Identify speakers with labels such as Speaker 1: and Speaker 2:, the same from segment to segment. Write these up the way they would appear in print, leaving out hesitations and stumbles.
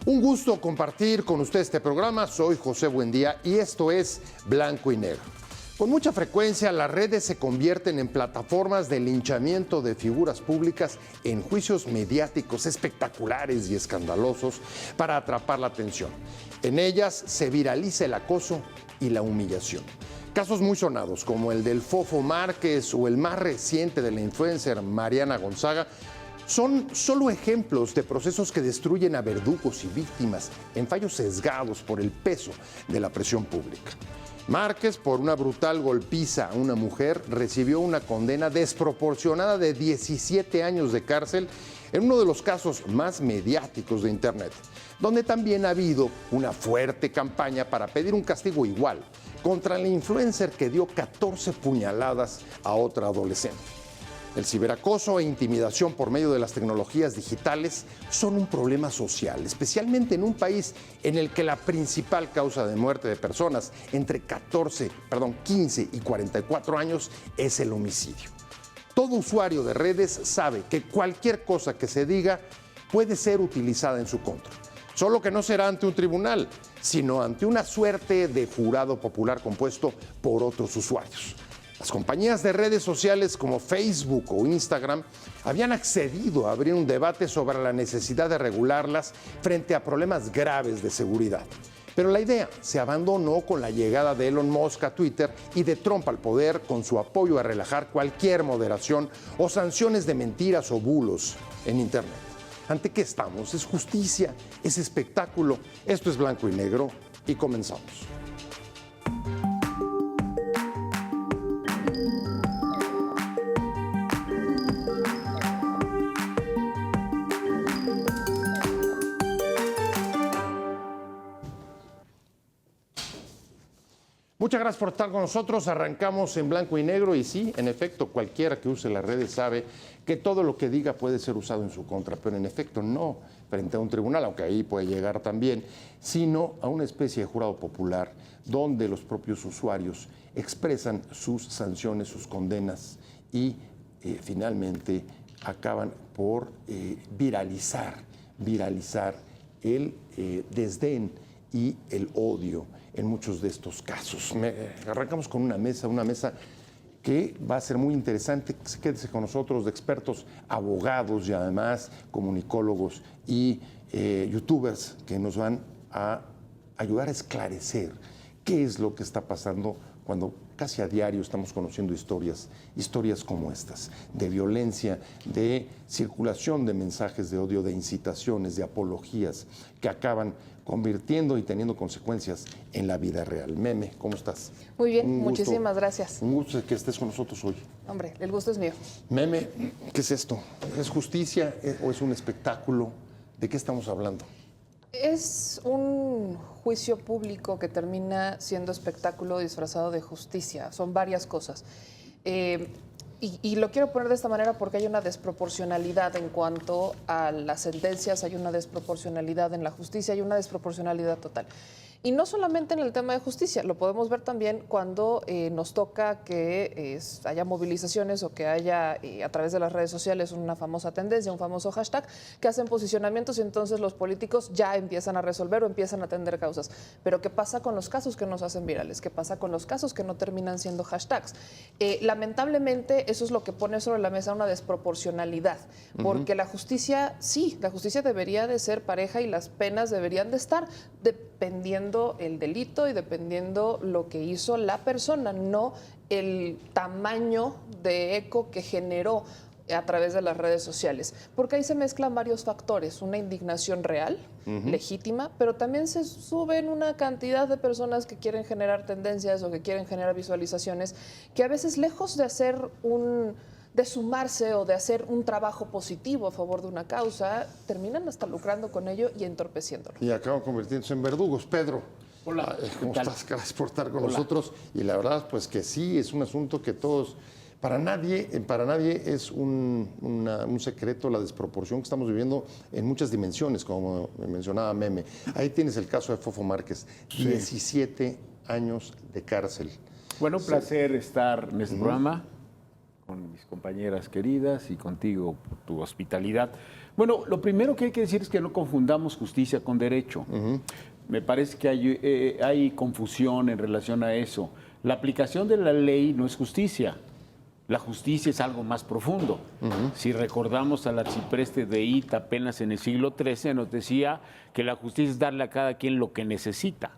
Speaker 1: Un gusto compartir con usted este programa. Soy José Buendía y esto es Blanco y Negro. Con mucha frecuencia las redes se convierten en plataformas de linchamiento de figuras públicas en juicios mediáticos espectaculares y escandalosos para atrapar la atención. En ellas se viraliza el acoso y la humillación. Casos muy sonados como el del Fofo Márquez o el más reciente de la influencer Mariana Gonzaga son solo ejemplos de procesos que destruyen a verdugos y víctimas en fallos sesgados por el peso de la presión pública. Márquez, por una brutal golpiza a una mujer, recibió una condena desproporcionada de 17 años de cárcel en uno de los casos más mediáticos de Internet, donde también ha habido una fuerte campaña para pedir un castigo igual contra la influencer que dio 14 puñaladas a otra adolescente. El ciberacoso e intimidación por medio de las tecnologías digitales son un problema social, especialmente en un país en el que la principal causa de muerte de personas entre 15 y 44 años es el homicidio. Todo usuario de redes sabe que cualquier cosa que se diga puede ser utilizada en su contra. Solo que no será ante un tribunal, sino ante una suerte de jurado popular compuesto por otros usuarios. Las compañías de redes sociales como Facebook o Instagram habían accedido a abrir un debate sobre la necesidad de regularlas frente a problemas graves de seguridad. Pero la idea se abandonó con la llegada de Elon Musk a Twitter y de Trump al poder con su apoyo a relajar cualquier moderación o sanciones de mentiras o bulos en Internet. ¿Ante qué estamos? ¿Es justicia? ¿Es espectáculo? Esto es Blanco y Negro y comenzamos. Muchas gracias por estar con nosotros. Arrancamos en Blanco y Negro y sí, en efecto, cualquiera que use las redes sabe que todo lo que diga puede ser usado en su contra, pero en efecto no frente a un tribunal, aunque ahí puede llegar también, sino a una especie de jurado popular donde los propios usuarios expresan sus sanciones, sus condenas y finalmente acaban por viralizar el desdén y el odio en muchos de estos casos. Arrancamos con una mesa que va a ser muy interesante. Quédese con nosotros, de expertos, abogados y además comunicólogos y youtubers que nos van a ayudar a esclarecer qué es lo que está pasando cuando casi a diario estamos conociendo historias como estas, de violencia, de circulación de mensajes de odio, de incitaciones, de apologías, que acaban convirtiendo y teniendo consecuencias en la vida real. Meme, ¿cómo estás?
Speaker 2: Muy bien, muchísimas gracias.
Speaker 1: Un gusto que estés con nosotros hoy.
Speaker 2: Hombre, el gusto es mío.
Speaker 1: Meme, ¿qué es esto? ¿Es justicia o es un espectáculo? ¿De qué estamos hablando?
Speaker 2: Es un juicio público que termina siendo espectáculo disfrazado de justicia. Son varias cosas. Y lo quiero poner de esta manera porque hay una desproporcionalidad en cuanto a las sentencias, hay una desproporcionalidad en la justicia, hay una desproporcionalidad total. Y no solamente en el tema de justicia, lo podemos ver también cuando nos toca que haya movilizaciones o que haya a través de las redes sociales una famosa tendencia, un famoso hashtag, que hacen posicionamientos y entonces los políticos ya empiezan a resolver o empiezan a atender causas. Pero ¿qué pasa con los casos que nos hacen virales? ¿Qué pasa con los casos que no terminan siendo hashtags? Lamentablemente eso es lo que pone sobre la mesa una desproporcionalidad, porque la justicia, sí, la justicia debería de ser pareja y las penas deberían de estar dependiendo el delito y dependiendo lo que hizo la persona, no el tamaño de eco que generó a través de las redes sociales. Porque ahí se mezclan varios factores, una indignación real, legítima, pero también se suben una cantidad de personas que quieren generar tendencias o que quieren generar visualizaciones que a veces lejos de hacer de sumarse o de hacer un trabajo positivo a favor de una causa, terminan hasta lucrando con ello y entorpeciéndolo.
Speaker 1: Y acaban convirtiéndose en verdugos. Pedro,
Speaker 3: hola.
Speaker 1: ¿Cómo estás? Gracias por estar con nosotros. Y la verdad, pues que sí, es un asunto que todos, para nadie es un secreto la desproporción que estamos viviendo en muchas dimensiones, como mencionaba Meme. Ahí tienes el caso de Fofo Márquez, 17 años de cárcel.
Speaker 3: Bueno, un placer estar en este programa con mis compañeras queridas y contigo por tu hospitalidad, Bueno, lo primero que hay que decir es que no confundamos justicia con derecho. Me parece que hay confusión en relación a eso. La aplicación de la ley no es justicia. La justicia es algo más profundo. Si recordamos al arcipreste de Ita apenas en el siglo XIII, nos decía que la justicia es darle a cada quien lo que necesita.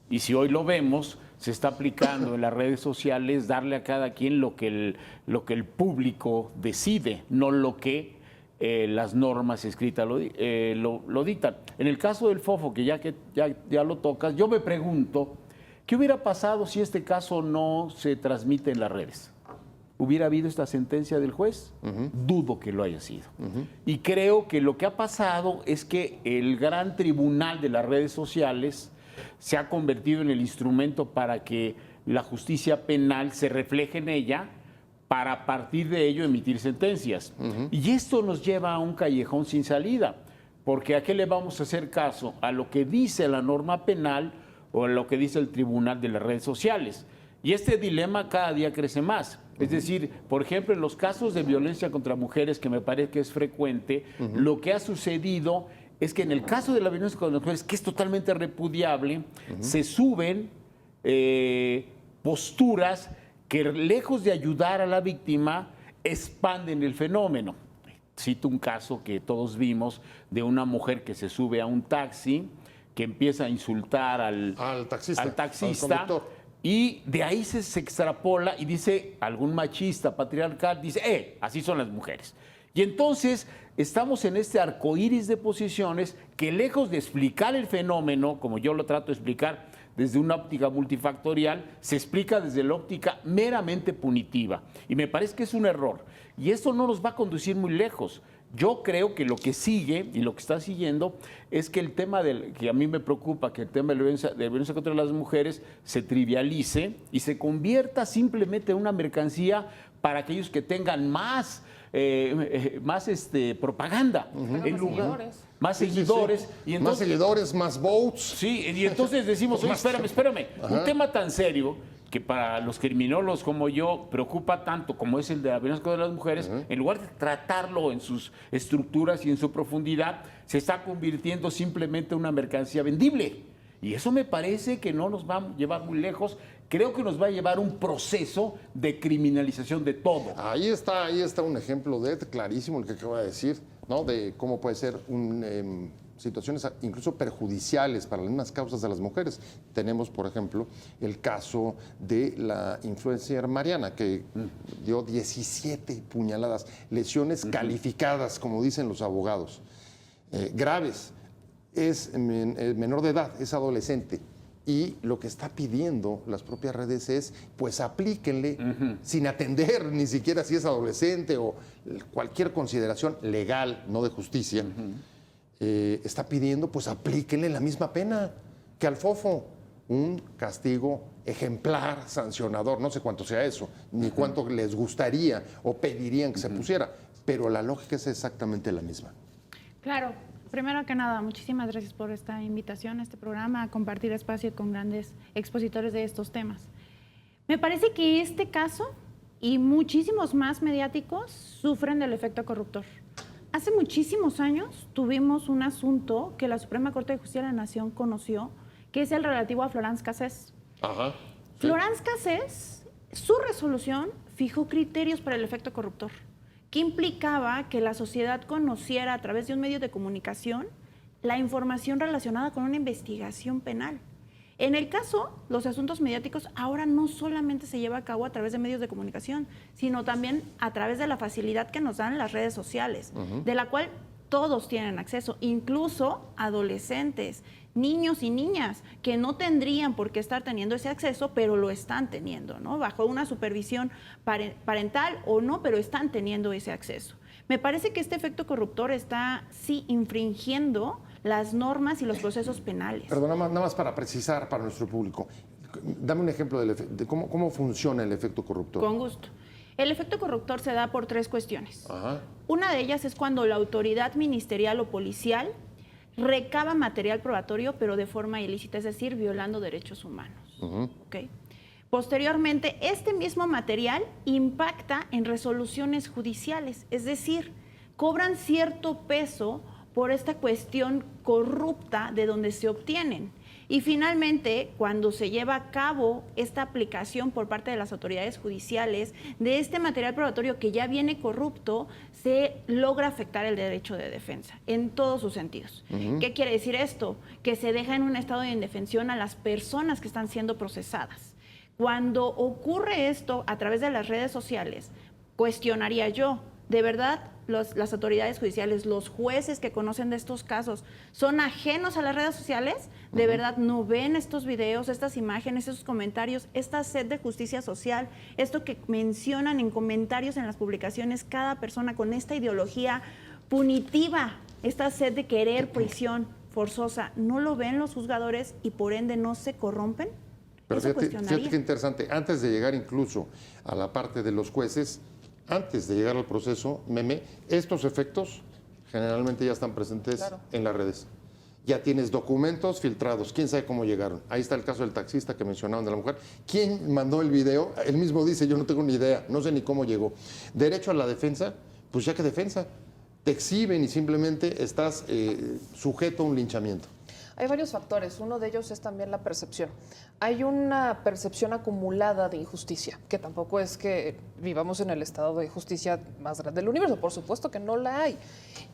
Speaker 3: Y si hoy lo vemos, se está aplicando en las redes sociales darle a cada quien lo que el público decide, no lo que las normas escritas lo dictan. En el caso del Fofo, que ya lo tocas, yo me pregunto, ¿qué hubiera pasado si este caso no se transmite en las redes? ¿Hubiera habido esta sentencia del juez? Dudo que lo haya sido. Y creo que lo que ha pasado es que el gran tribunal de las redes sociales se ha convertido en el instrumento para que la justicia penal se refleje en ella, para a partir de ello emitir sentencias. Y esto nos lleva a un callejón sin salida, porque ¿a qué le vamos a hacer caso? ¿A lo que dice la norma penal o a lo que dice el tribunal de las redes sociales? Y este dilema cada día crece más. Es decir, por ejemplo, en los casos de violencia contra mujeres, que me parece que es frecuente, lo que ha sucedido es que en el caso de la violencia contra mujeres, que es totalmente repudiable, se suben posturas que, lejos de ayudar a la víctima, expanden el fenómeno. Cito un caso que todos vimos de una mujer que se sube a un taxi, que empieza a insultar al taxista,
Speaker 1: al conductor.
Speaker 3: Y de ahí se extrapola y dice algún machista patriarcal, dice, así son las mujeres. Y entonces estamos en este arcoíris de posiciones que, lejos de explicar el fenómeno, como yo lo trato de explicar desde una óptica multifactorial, se explica desde la óptica meramente punitiva. Y me parece que es un error. Y esto no nos va a conducir muy lejos. Yo creo que lo que sigue y lo que está siguiendo es que el tema que a mí me preocupa, que el tema de violencia contra las mujeres se trivialice y se convierta simplemente en una mercancía para aquellos que tengan más propaganda. Más seguidores.
Speaker 1: Y entonces, más seguidores, más votes.
Speaker 3: Sí, y entonces decimos, oye, espérame. Un tema tan serio que para los criminólogos como yo preocupa tanto como es el de la violencia contra las mujeres, en lugar de tratarlo en sus estructuras y en su profundidad, se está convirtiendo simplemente en una mercancía vendible. Y eso me parece que no nos va a llevar muy lejos. Creo que nos va a llevar un proceso de criminalización de todo.
Speaker 1: Ahí está un ejemplo clarísimo el que acaba de decir, ¿no? De cómo puede ser situaciones incluso perjudiciales para las mismas causas de las mujeres. Tenemos, por ejemplo, el caso de la influencer Mariana, que dio 17 puñaladas, lesiones calificadas, como dicen los abogados, graves. Es menor de edad, es adolescente. Y lo que está pidiendo las propias redes es, pues aplíquenle, sin atender ni siquiera si es adolescente o cualquier consideración legal, no de justicia, está pidiendo, pues aplíquenle la misma pena que al Fofo, un castigo ejemplar, sancionador, no sé cuánto sea eso, ni cuánto les gustaría o pedirían que se pusiera, pero la lógica es exactamente la misma.
Speaker 4: Claro. Primero que nada, muchísimas gracias por esta invitación a este programa, a compartir espacio con grandes expositores de estos temas. Me parece que este caso y muchísimos más mediáticos sufren del efecto corruptor. Hace muchísimos años tuvimos un asunto que la Suprema Corte de Justicia de la Nación conoció, que es el relativo a Florence Cassés.
Speaker 1: Ajá. Sí.
Speaker 4: Florence Cassés, su resolución fijó criterios para el efecto corruptor, que implicaba que la sociedad conociera a través de un medio de comunicación la información relacionada con una investigación penal. En el caso, los asuntos mediáticos ahora no solamente se lleva a cabo a través de medios de comunicación, sino también a través de la facilidad que nos dan las redes sociales, de la cual todos tienen acceso, incluso adolescentes, niños y niñas que no tendrían por qué estar teniendo ese acceso, pero lo están teniendo, ¿no? Bajo una supervisión parental o no, pero están teniendo ese acceso. Me parece que este efecto corruptor está, sí, infringiendo las normas y los procesos penales.
Speaker 1: Perdón, nada más para precisar para nuestro público. Dame un ejemplo de cómo funciona el efecto corruptor.
Speaker 4: Con gusto. El efecto corruptor se da por 3 cuestiones.
Speaker 1: Ajá.
Speaker 4: Una de ellas es cuando la autoridad ministerial o policial recaba material probatorio, pero de forma ilícita, es decir, violando derechos humanos. ¿Okay? Posteriormente, este mismo material impacta en resoluciones judiciales, es decir, cobran cierto peso por esta cuestión corrupta de donde se obtienen. Y finalmente, cuando se lleva a cabo esta aplicación por parte de las autoridades judiciales de este material probatorio que ya viene corrupto, se logra afectar el derecho de defensa en todos sus sentidos. ¿Qué quiere decir esto? Que se deja en un estado de indefensión a las personas que están siendo procesadas. Cuando ocurre esto a través de las redes sociales, cuestionaría yo, ¿de verdad las autoridades judiciales, los jueces que conocen de estos casos, son ajenos a las redes sociales? ¿De verdad no ven estos videos, estas imágenes, estos comentarios, esta sed de justicia social, esto que mencionan en comentarios en las publicaciones cada persona con esta ideología punitiva, esta sed de querer prisión forzosa? ¿No lo ven los juzgadores y por ende no se corrompen?
Speaker 1: Pero fíjate qué interesante, antes de llegar incluso a la parte de los jueces, antes de llegar al proceso, Meme, estos efectos generalmente ya están presentes en las redes. Ya tienes documentos filtrados, quién sabe cómo llegaron. Ahí está el caso del taxista que mencionaban de la mujer. ¿Quién mandó el video? Él mismo dice, yo no tengo ni idea, no sé ni cómo llegó. Derecho a la defensa, pues ya que defensa. Te exhiben y simplemente estás sujeto a un linchamiento.
Speaker 2: Hay varios factores, uno de ellos es también la percepción. Hay una percepción acumulada de injusticia, que tampoco es que vivamos en el estado de justicia más grande del universo, por supuesto que no la hay.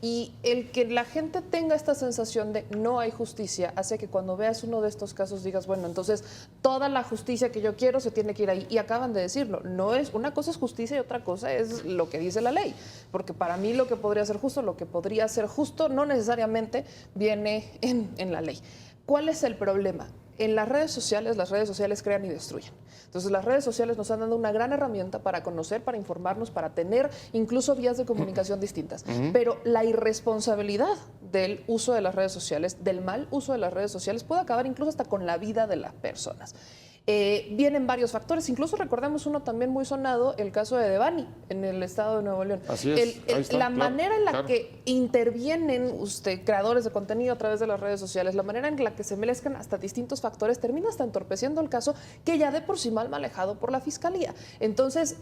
Speaker 2: Y el que la gente tenga esta sensación de no hay justicia hace que cuando veas uno de estos casos digas, bueno, entonces toda la justicia que yo quiero se tiene que ir ahí. Y acaban de decirlo, no es, una cosa es justicia y otra cosa es lo que dice la ley. Porque para mí lo que podría ser justo, no necesariamente viene en la ley. ¿Cuál es el problema? En las redes sociales crean y destruyen. Entonces, las redes sociales nos han dado una gran herramienta para conocer, para informarnos, para tener incluso vías de comunicación distintas. Pero la irresponsabilidad del uso de las redes sociales, del mal uso de las redes sociales, puede acabar incluso hasta con la vida de las personas. Vienen varios factores, incluso recordemos uno también muy sonado, el caso de Devani en el estado de Nuevo León.
Speaker 1: Así es.
Speaker 2: La manera en la que intervienen creadores de contenido a través de las redes sociales, la manera en la que se mezclan hasta distintos factores, termina hasta entorpeciendo el caso que ya de por sí mal manejado por la Fiscalía. Entonces,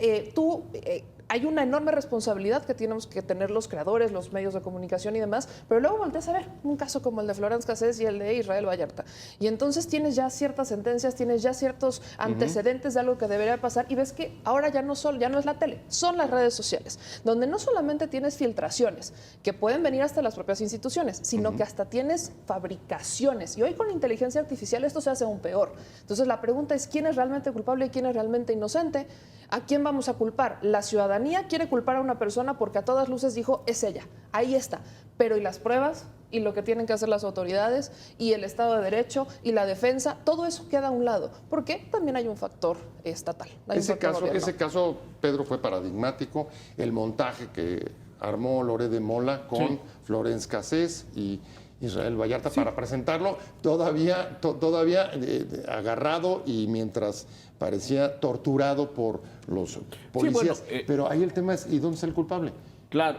Speaker 2: hay una enorme responsabilidad que tenemos que tener los creadores, los medios de comunicación y demás, pero luego volteas a ver un caso como el de Florence Cassés y el de Israel Vallarta. Y entonces tienes ya ciertas sentencias, tienes ya ciertos antecedentes de algo que debería pasar y ves que ahora ya no es la tele, son las redes sociales, donde no solamente tienes filtraciones que pueden venir hasta las propias instituciones, sino que hasta tienes fabricaciones. Y hoy con la inteligencia artificial esto se hace aún peor. Entonces la pregunta es, ¿quién es realmente culpable y quién es realmente inocente? ¿A quién vamos a culpar? La ciudadanía quiere culpar a una persona porque a todas luces dijo, es ella, ahí está. Pero ¿y las pruebas? Y lo que tienen que hacer las autoridades, y el Estado de Derecho, y la defensa, todo eso queda a un lado, porque también hay un factor estatal.
Speaker 1: Ese caso, Pedro, fue paradigmático, el montaje que armó Loret de Mola con Florence Cassés y Israel Vallarta para presentarlo, todavía agarrado y mientras parecía torturado por los policías. Pero ahí el tema es, ¿y dónde está el culpable?
Speaker 3: Claro,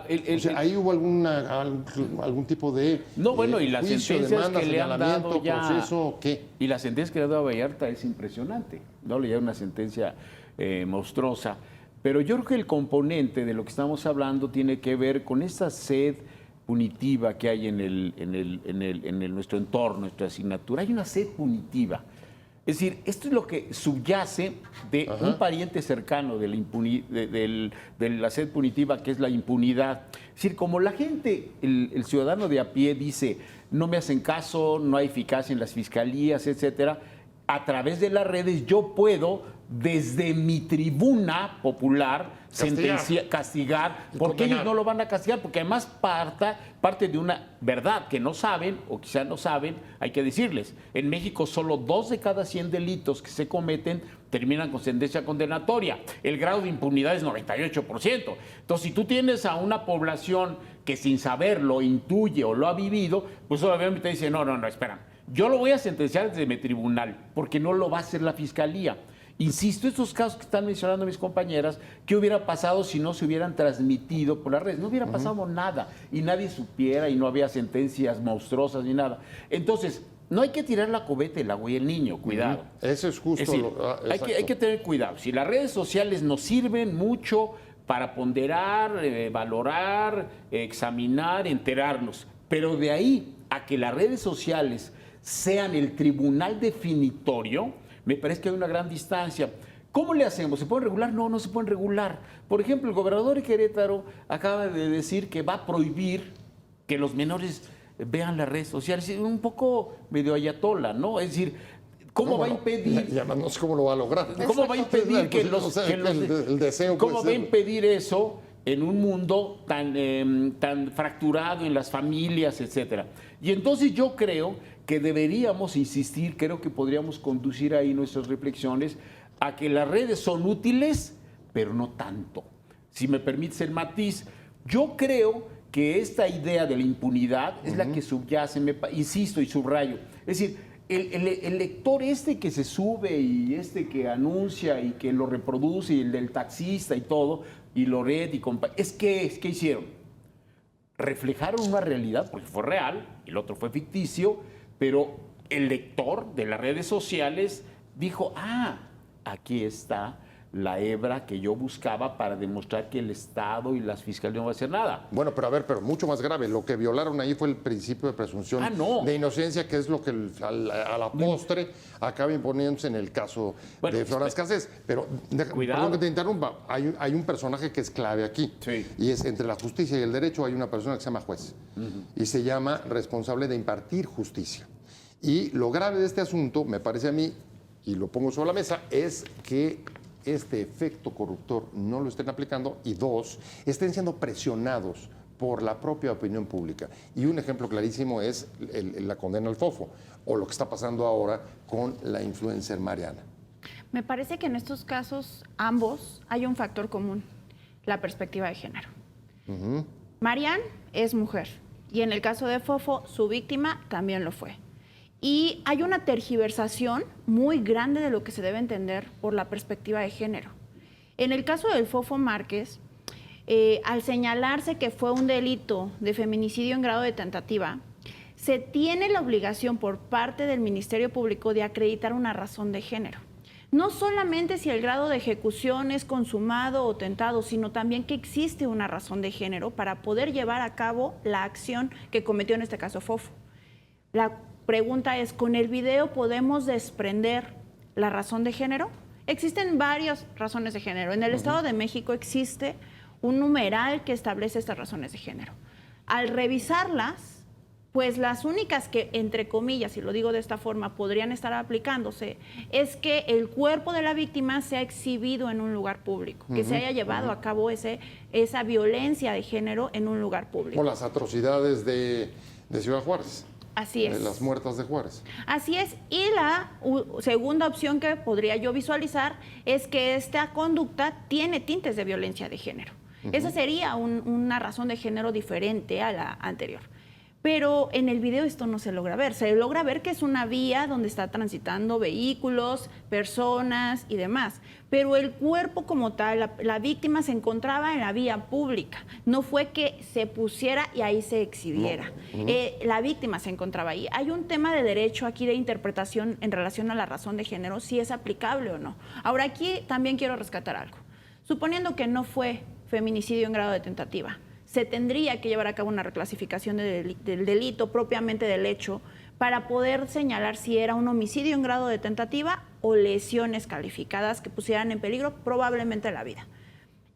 Speaker 1: ahí hubo algún tipo de
Speaker 3: y las
Speaker 1: juicio,
Speaker 3: sentencias
Speaker 1: demanda,
Speaker 3: que le han dado ya,
Speaker 1: proceso, ¿qué?
Speaker 3: Y la sentencia que le ha dado a Vallarta es impresionante, ¿no? Le da una sentencia monstruosa. Pero yo creo que el componente de lo que estamos hablando tiene que ver con esa sed punitiva que hay en nuestro entorno, nuestra asignatura. Hay una sed punitiva. Es decir, esto es lo que subyace de un pariente cercano de la sed punitiva, que es la impunidad. Es decir, como la gente, el ciudadano de a pie dice, no me hacen caso, no hay eficacia en las fiscalías, etcétera, a través de las redes yo puedo, desde mi tribuna popular, castigar, porque ellos no lo van a castigar, porque además parte de una verdad que no saben, o quizá no saben, hay que decirles. En México solo 2 de cada 100 delitos que se cometen terminan con sentencia condenatoria. El grado de impunidad es 98%. Entonces, si tú tienes a una población que sin saberlo intuye o lo ha vivido, pues obviamente te dice, no, espera, yo lo voy a sentenciar desde mi tribunal, porque no lo va a hacer la Fiscalía. Insisto, estos casos que están mencionando mis compañeras, ¿qué hubiera pasado si no se hubieran transmitido por las redes? No hubiera pasado nada y nadie supiera y no había sentencias monstruosas ni nada. Entonces, no hay que tirar la cubeta, el agua y el niño, cuidado.
Speaker 1: Eso es justo.
Speaker 3: Es decir, hay que tener cuidado. Si las redes sociales nos sirven mucho para ponderar, valorar, examinar, enterarnos. Pero de ahí a que las redes sociales sean el tribunal definitorio, me parece que hay una gran distancia. ¿Cómo le hacemos? ¿Se pueden regular? No, no se pueden regular. Por ejemplo, el gobernador de Querétaro acaba de decir que va a prohibir que los menores vean las redes sociales. Un poco medio ayatola, ¿no? Es decir, ¿cómo va a impedir?
Speaker 1: Y además no sé cómo lo va a lograr.
Speaker 3: ¿Cómo va a impedir que los...
Speaker 1: el deseo
Speaker 3: ¿Cómo
Speaker 1: puede
Speaker 3: va a
Speaker 1: ser?
Speaker 3: impedir eso en un mundo tan fracturado en las familias, etcétera? Y entonces yo creo que deberíamos insistir, creo que podríamos conducir ahí nuestras reflexiones a que las redes son útiles, pero no tanto. Si me permites el matiz, yo creo que esta idea de la impunidad es la que subyace, insisto y subrayo. Es decir, el lector que se sube y que anuncia y que lo reproduce, y el del taxista y todo, y Loret y ¿qué hicieron? Reflejaron una realidad, porque fue real, el otro fue ficticio, pero el lector de las redes sociales dijo, aquí está la hebra que yo buscaba para demostrar que el Estado y las fiscalías no van a hacer nada.
Speaker 1: Bueno, pero mucho más grave. Lo que violaron ahí fue el principio de presunción de inocencia, que es lo que a la postre acaba imponiéndose en el caso de Florence Cassés. Pero, perdón que te interrumpa, hay un personaje que es clave aquí.
Speaker 3: Sí.
Speaker 1: Y es entre la justicia y el derecho hay una persona que se llama juez. Y se llama responsable de impartir justicia. Y lo grave de este asunto, me parece a mí, y lo pongo sobre la mesa, es que este efecto corruptor no lo estén aplicando y dos, estén siendo presionados por la propia opinión pública. Y un ejemplo clarísimo es la condena al Fofo o lo que está pasando ahora con la influencer Mariana.
Speaker 4: Me parece que en estos casos ambos hay un factor común, la perspectiva de género. Marian es mujer y en el caso de Fofo, su víctima también lo fue. Y hay una tergiversación muy grande de lo que se debe entender por la perspectiva de género. En el caso del Fofo Márquez, al señalarse que fue un delito de feminicidio en grado de tentativa, se tiene la obligación por parte del Ministerio Público de acreditar una razón de género. No solamente si el grado de ejecución es consumado o tentado, sino también que existe una razón de género para poder llevar a cabo la acción que cometió en este caso Fofo. La pregunta es, ¿con el video podemos desprender la razón de género? Existen varias razones de género. En el Estado de México existe un numeral que establece estas razones de género. Al revisarlas, pues las únicas que, entre comillas, y lo digo de esta forma, podrían estar aplicándose, es que el cuerpo de la víctima sea exhibido en un lugar público, que se haya llevado a cabo esa violencia de género en un lugar público.
Speaker 1: O las atrocidades de Ciudad Juárez.
Speaker 4: Así es.
Speaker 1: Las muertas de Juárez.
Speaker 4: Así es. Y la segunda opción que podría yo visualizar es que esta conducta tiene tintes de violencia de género. Esa sería una razón de género diferente a la anterior. Pero en el video esto no se logra ver. Se logra ver que es una vía donde está transitando vehículos, personas y demás. Pero el cuerpo como tal, la víctima se encontraba en la vía pública. No fue que se pusiera y ahí se exhibiera. No. La víctima se encontraba ahí. Hay un tema de derecho aquí de interpretación en relación a la razón de género, si es aplicable o no. Ahora aquí también quiero rescatar algo. Suponiendo que no fue feminicidio en grado de tentativa, se tendría que llevar a cabo una reclasificación del delito propiamente del hecho para poder señalar si era un homicidio en grado de tentativa o lesiones calificadas que pusieran en peligro probablemente la vida.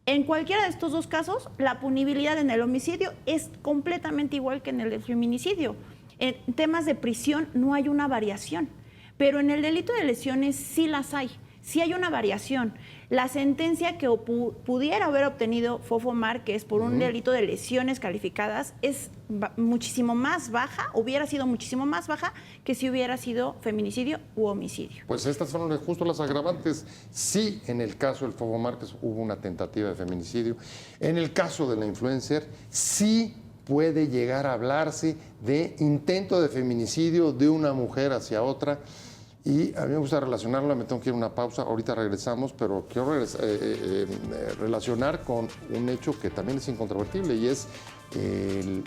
Speaker 4: En cualquiera de estos dos casos, la punibilidad en el homicidio es completamente igual que en el del feminicidio. En temas de prisión no hay una variación, pero en el delito de lesiones sí las hay. Sí hay una variación. La sentencia que pudiera haber obtenido Fofo Márquez por un delito de lesiones calificadas es muchísimo más baja, hubiera sido muchísimo más baja que si hubiera sido feminicidio u homicidio.
Speaker 1: Pues estas son justo las agravantes. Sí, en el caso del Fofo Márquez hubo una tentativa de feminicidio. En el caso de la influencer, sí puede llegar a hablarse de intento de feminicidio de una mujer hacia otra. Y a mí me gusta relacionarlo, me tengo que ir a una pausa, ahorita regresamos, pero quiero relacionar con un hecho que también es incontrovertible y es el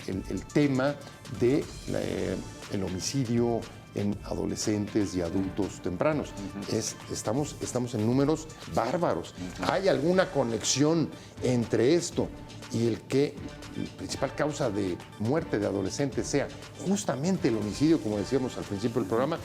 Speaker 1: tema del homicidio en adolescentes y adultos tempranos. Estamos en números bárbaros. ¿Hay alguna conexión entre esto y el que la principal causa de muerte de adolescentes sea justamente el homicidio, como decíamos al principio del programa?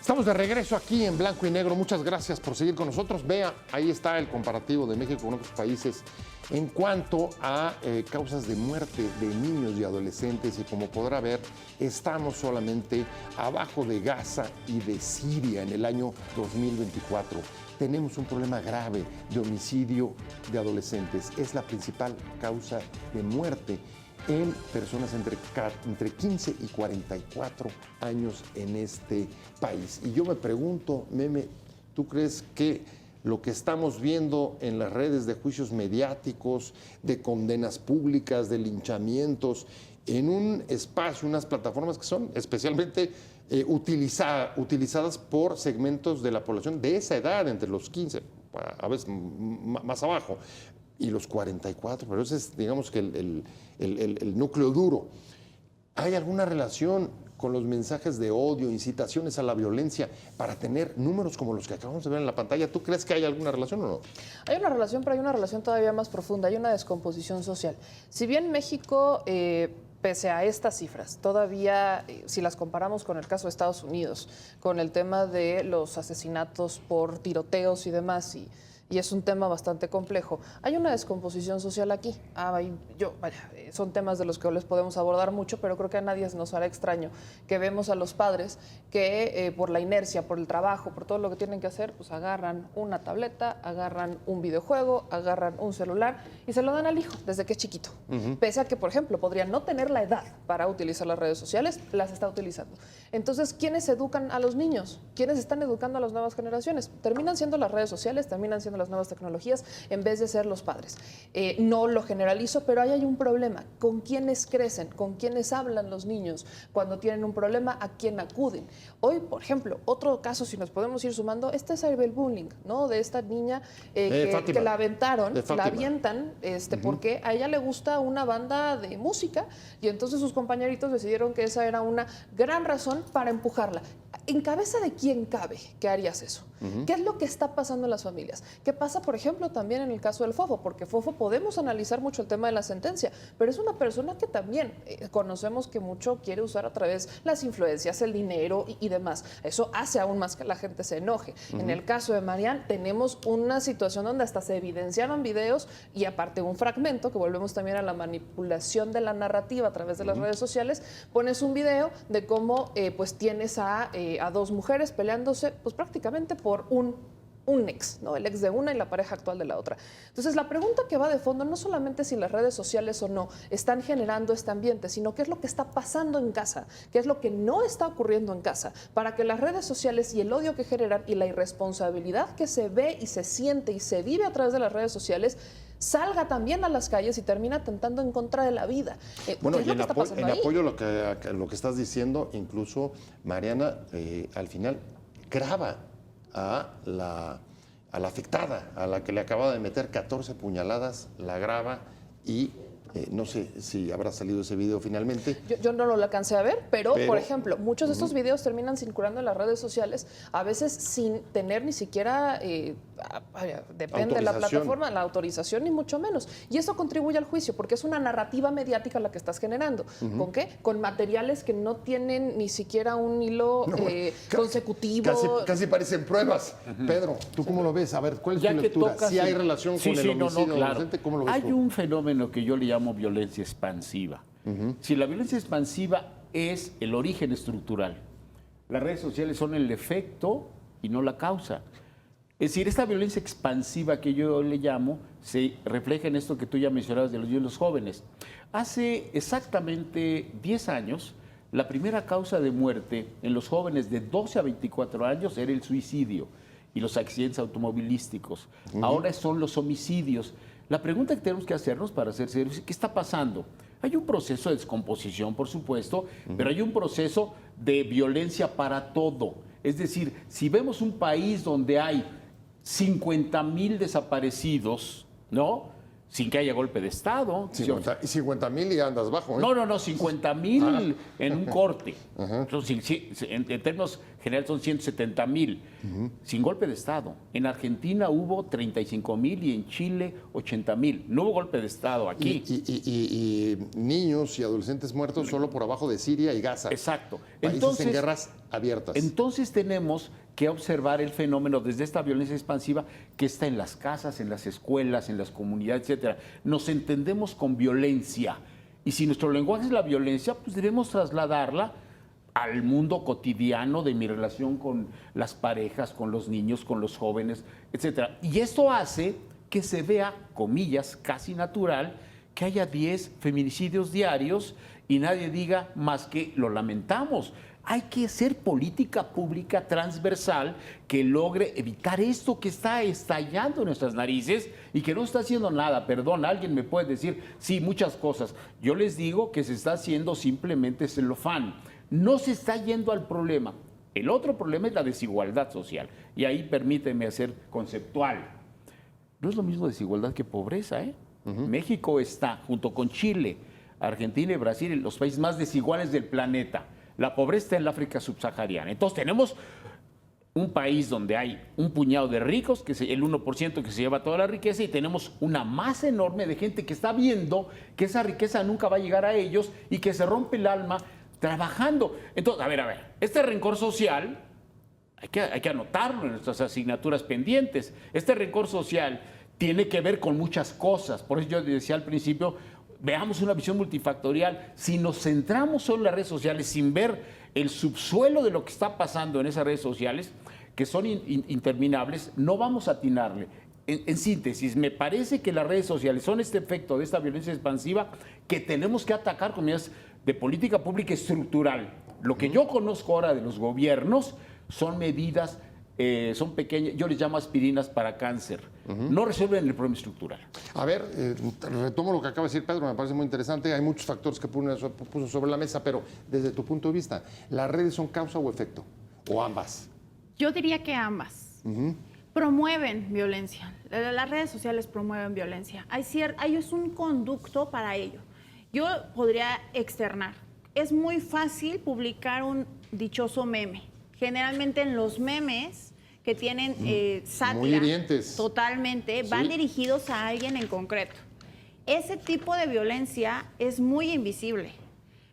Speaker 1: Estamos de regreso aquí en Blanco y Negro. Muchas gracias por seguir con nosotros. Vea, ahí está el comparativo de México con otros países en cuanto a causas de muerte de niños y adolescentes. Y como podrá ver, estamos solamente abajo de Gaza y de Siria en el año 2024. Tenemos un problema grave de homicidio de adolescentes. Es la principal causa de muerte en personas entre 15 y 44 años en este país. Y yo me pregunto, Meme, ¿tú crees que lo que estamos viendo en las redes de juicios mediáticos, de condenas públicas, de linchamientos, en un espacio, unas plataformas que son especialmente utilizadas por segmentos de la población de esa edad, entre los 15, a veces más abajo, y los 44, pero ese es, digamos que el núcleo duro? ¿Hay alguna relación con los mensajes de odio, incitaciones a la violencia, para tener números como los que acabamos de ver en la pantalla? ¿Tú crees que hay alguna relación o no?
Speaker 2: Hay una relación, pero hay una relación todavía más profunda, hay una descomposición social. Si bien México, pese a estas cifras, todavía, si las comparamos con el caso de Estados Unidos, con el tema de los asesinatos por tiroteos y demás, y es un tema bastante complejo, hay una descomposición social aquí. Son temas de los que les podemos abordar mucho, pero creo que a nadie nos hará extraño que vemos a los padres que por la inercia, por el trabajo, por todo lo que tienen que hacer, pues agarran una tableta, agarran un videojuego, agarran un celular y se lo dan al hijo desde que es chiquito. Pese a que, por ejemplo, podría no tener la edad para utilizar las redes sociales, las está utilizando. Entonces, ¿quiénes educan a los niños? ¿Quiénes están educando a las nuevas generaciones? Terminan siendo las redes sociales, terminan siendo las nuevas tecnologías, en vez de ser los padres. No lo generalizo, pero ahí hay un problema. ¿Con quiénes crecen? ¿Con quiénes hablan los niños? Cuando tienen un problema, ¿a quién acuden? Hoy, por ejemplo, otro caso, si nos podemos ir sumando, este es cyberbullying, ¿no? De esta niña que la aventaron, la avientan, porque a ella le gusta una banda de música y entonces sus compañeritos decidieron que esa era una gran razón para empujarla. ¿En cabeza de quién cabe que harías eso? ¿Qué es lo que está pasando en las familias? ¿Qué pasa, por ejemplo, también en el caso del Fofo? Porque Fofo podemos analizar mucho el tema de la sentencia, pero es una persona que también conocemos que mucho quiere usar a través las influencias, el dinero y demás. Eso hace aún más que la gente se enoje. En el caso de Marian tenemos una situación donde hasta se evidenciaron videos y aparte un fragmento, que volvemos también a la manipulación de la narrativa a través de las redes sociales, pones un video de cómo pues tienes a dos mujeres peleándose pues prácticamente por un ex, ¿no? El ex de una y la pareja actual de la otra. Entonces, la pregunta que va de fondo no solamente si las redes sociales o no están generando este ambiente, sino qué es lo que está pasando en casa, qué es lo que no está ocurriendo en casa, para que las redes sociales y el odio que generan y la irresponsabilidad que se ve y se siente y se vive a través de las redes sociales salga también a las calles y termina atentando en contra de la vida.
Speaker 1: Bueno, y en apoyo a lo que estás diciendo, incluso Mariana al final graba a la afectada, a la que le acaba de meter 14 puñaladas, la graba y no sé si habrá salido ese video finalmente.
Speaker 2: Yo no lo alcancé a ver, pero por ejemplo, muchos de estos videos terminan circulando en las redes sociales, a veces sin tener ni siquiera, depende de la plataforma, la autorización, ni mucho menos. Y eso contribuye al juicio, porque es una narrativa mediática la que estás generando. ¿Con qué? Con materiales que no tienen ni siquiera un hilo consecutivo.
Speaker 1: Casi parecen pruebas. Pedro, ¿tú cómo lo ves? A ver, ¿cuál es tu lectura? Si hay relación con el homicidio adolescente, ¿cómo lo ves tú?
Speaker 3: Hay un fenómeno que yo le llamo violencia expansiva. Si la violencia expansiva es el origen estructural, las redes sociales son el efecto y no la causa. Es decir, esta violencia expansiva que yo le llamo se refleja en esto que tú ya mencionabas de los jóvenes. Hace exactamente 10 años, la primera causa de muerte en los jóvenes de 12 a 24 años era el suicidio y los accidentes automovilísticos. Ahora son los homicidios. La pregunta que tenemos que hacernos para ser serios es: ¿qué está pasando? Hay un proceso de descomposición, por supuesto, pero hay un proceso de violencia para todo. Es decir, si vemos un país donde hay 50,000 desaparecidos, ¿no? sin que haya golpe de Estado.
Speaker 1: 50,000 y andas bajo, ¿eh?
Speaker 3: No, 50,000 en un corte. En términos generales son 170,000, sin golpe de Estado. En Argentina hubo 35,000 y en Chile 80,000. No hubo golpe de Estado aquí.
Speaker 1: Y niños y adolescentes muertos solo por abajo de Siria y Gaza.
Speaker 3: Exacto.
Speaker 1: Países en guerras abiertas.
Speaker 3: Entonces tenemos que observar el fenómeno desde esta violencia expansiva que está en las casas, en las escuelas, en las comunidades, etcétera. Nos entendemos con violencia y si nuestro lenguaje es la violencia, pues debemos trasladarla al mundo cotidiano de mi relación con las parejas, con los niños, con los jóvenes, etcétera. Y esto hace que se vea, comillas, casi natural, que haya 10 feminicidios diarios y nadie diga más que lo lamentamos. Hay que hacer política pública transversal que logre evitar esto que está estallando en nuestras narices y que no está haciendo nada. Perdón, alguien me puede decir, sí, muchas cosas. Yo les digo que se está haciendo simplemente celofán. No se está yendo al problema. El otro problema es la desigualdad social. Y ahí permíteme hacer conceptual. No es lo mismo desigualdad que pobreza, ¿eh? México está, junto con Chile, Argentina y Brasil, en los países más desiguales del planeta. La pobreza está en la África subsahariana. Entonces tenemos un país donde hay un puñado de ricos, que es el 1% que se lleva toda la riqueza, y tenemos una masa enorme de gente que está viendo que esa riqueza nunca va a llegar a ellos y que se rompe el alma trabajando. Entonces, a ver, este rencor social hay que anotarlo en nuestras asignaturas pendientes. Este rencor social tiene que ver con muchas cosas. Por eso yo decía al principio, veamos una visión multifactorial. Si nos centramos solo en las redes sociales sin ver el subsuelo de lo que está pasando en esas redes sociales, que son interminables, no vamos a atinarle. En síntesis, me parece que las redes sociales son este efecto de esta violencia expansiva que tenemos que atacar con medidas de política pública estructural. Lo que yo conozco ahora de los gobiernos son medidas, son pequeñas, yo les llamo aspirinas para cáncer. No resuelven el problema estructural.
Speaker 1: A ver, retomo lo que acaba de decir Pedro, me parece muy interesante. Hay muchos factores que puso sobre la mesa, pero desde tu punto de vista, ¿las redes son causa o efecto? ¿O ambas?
Speaker 4: Yo diría que ambas. Promueven violencia. Las redes sociales promueven violencia. Hay un conducto para ello. Yo podría externar. Es muy fácil publicar un dichoso meme. Generalmente en los memes que tienen sátira,
Speaker 1: muy hirientes,
Speaker 4: totalmente, van dirigidos a alguien en concreto. Ese tipo de violencia es muy invisible,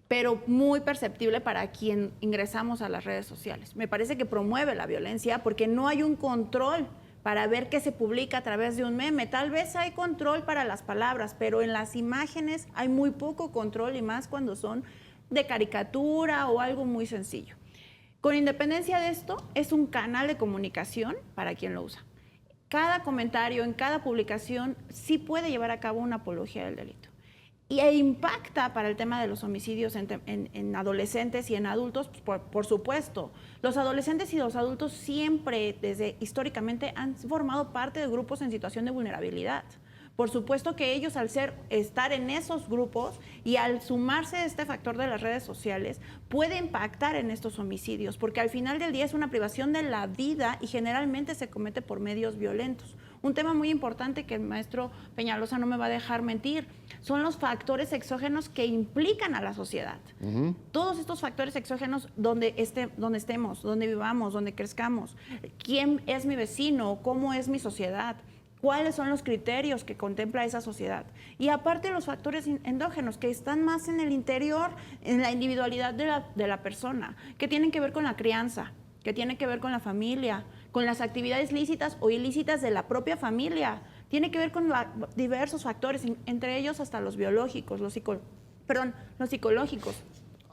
Speaker 4: pero muy perceptible para quien ingresamos a las redes sociales. Me parece que promueve la violencia porque no hay un control para ver qué se publica a través de un meme. Tal vez hay control para las palabras, pero en las imágenes hay muy poco control y más cuando son de caricatura o algo muy sencillo. Con independencia de esto, es un canal de comunicación para quien lo usa. Cada comentario en cada publicación sí puede llevar a cabo una apología del delito. E impacta para el tema de los homicidios en adolescentes y en adultos, por supuesto. Los adolescentes y los adultos siempre, históricamente, han formado parte de grupos en situación de vulnerabilidad. Por supuesto que ellos, al estar en esos grupos y al sumarse este factor de las redes sociales, puede impactar en estos homicidios, porque al final del día es una privación de la vida y generalmente se comete por medios violentos. Un tema muy importante que el maestro Peñalosa no me va a dejar mentir, son los factores exógenos que implican a la sociedad. Todos estos factores exógenos donde estemos, donde vivamos, donde crezcamos, quién es mi vecino, cómo es mi sociedad, cuáles son los criterios que contempla esa sociedad. Y aparte los factores endógenos que están más en el interior, en la individualidad de la persona, que tienen que ver con la crianza, que tienen que ver con la familia, con las actividades lícitas o ilícitas de la propia familia. Tiene que ver con diversos factores, entre ellos hasta los biológicos, los psicológicos.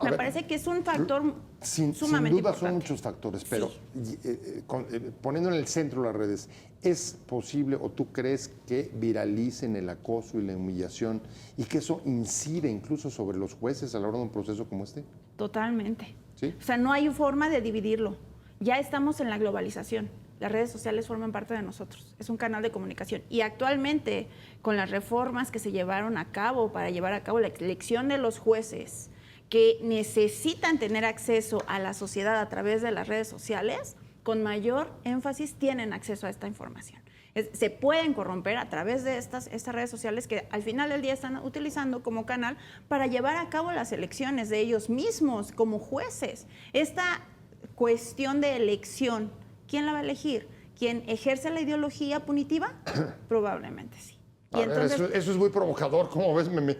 Speaker 4: Me parece que es un factor sumamente
Speaker 1: sin duda
Speaker 4: importante.
Speaker 1: son muchos factores, pero poniendo en el centro las redes, ¿es posible o tú crees que viralicen el acoso y la humillación y que eso incide incluso sobre los jueces a la hora de un proceso como este?
Speaker 4: Totalmente.
Speaker 1: ¿Sí?
Speaker 4: O sea, no hay forma de dividirlo. Ya estamos en la globalización. Las redes sociales forman parte de nosotros. Es un canal de comunicación. Y actualmente, con las reformas que se llevaron a cabo para llevar a cabo la elección de los jueces, que necesitan tener acceso a la sociedad a través de las redes sociales, con mayor énfasis tienen acceso a esta información. Se pueden corromper a través de estas redes sociales que al final del día están utilizando como canal para llevar a cabo las elecciones de ellos mismos como jueces. Esta cuestión de elección, ¿quién la va a elegir? ¿Quién ejerce la ideología punitiva? Probablemente sí.
Speaker 1: Y entonces, eso es muy provocador, ¿cómo ves, Meme?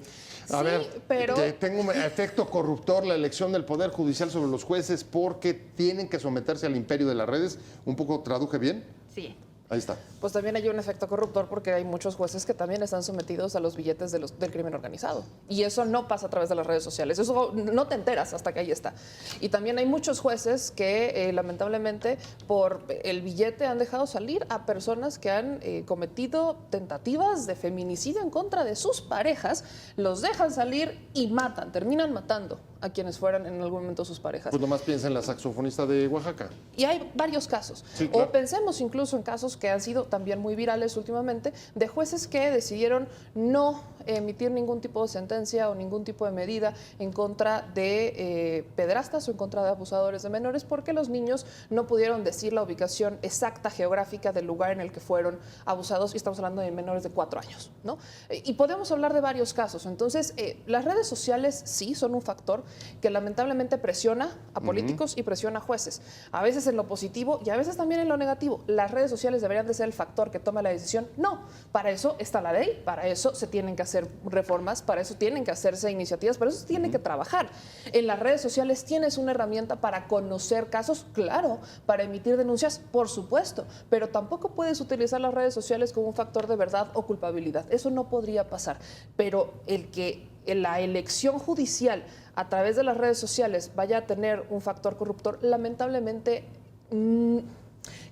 Speaker 1: A
Speaker 2: sí,
Speaker 1: ver,
Speaker 2: pero...
Speaker 1: tengo un efecto corruptor la elección del Poder Judicial sobre los jueces porque tienen que someterse al imperio de las redes. ¿Un poco traduje bien?
Speaker 4: Sí.
Speaker 1: Ahí está.
Speaker 2: Pues también hay un efecto corruptor porque hay muchos jueces que también están sometidos a los billetes del crimen organizado. Y eso no pasa a través de las redes sociales. Eso no te enteras hasta que ahí está. Y también hay muchos jueces que lamentablemente por el billete han dejado salir a personas que han cometido tentativas de feminicidio en contra de sus parejas, los dejan salir y matan, terminan matando a quienes fueran en algún momento sus parejas.
Speaker 1: Pues nomás piensa en la saxofonista de Oaxaca.
Speaker 2: Y hay varios casos.
Speaker 1: Sí, claro.
Speaker 2: O pensemos incluso en casos que han sido también muy virales últimamente, de jueces que decidieron no emitir ningún tipo de sentencia o ningún tipo de medida en contra de pederastas o en contra de abusadores de menores porque los niños no pudieron decir la ubicación exacta geográfica del lugar en el que fueron abusados, y estamos hablando de menores de 4 años, ¿no? Y podemos hablar de varios casos. Entonces, las redes sociales sí son un factor que lamentablemente presiona a políticos y presiona a jueces, a veces en lo positivo y a veces también en lo negativo. ¿Las redes sociales deberían de ser el factor que toma la decisión? No, para eso está la ley, para eso se tienen que hacer reformas, para eso tienen que hacerse iniciativas, para eso se tiene que trabajar. En las redes sociales tienes una herramienta para conocer casos, claro, para emitir denuncias, por supuesto, pero tampoco puedes utilizar las redes sociales como un factor de verdad o culpabilidad. Eso no podría pasar, pero el que la elección judicial a través de las redes sociales vaya a tener un factor corruptor, lamentablemente,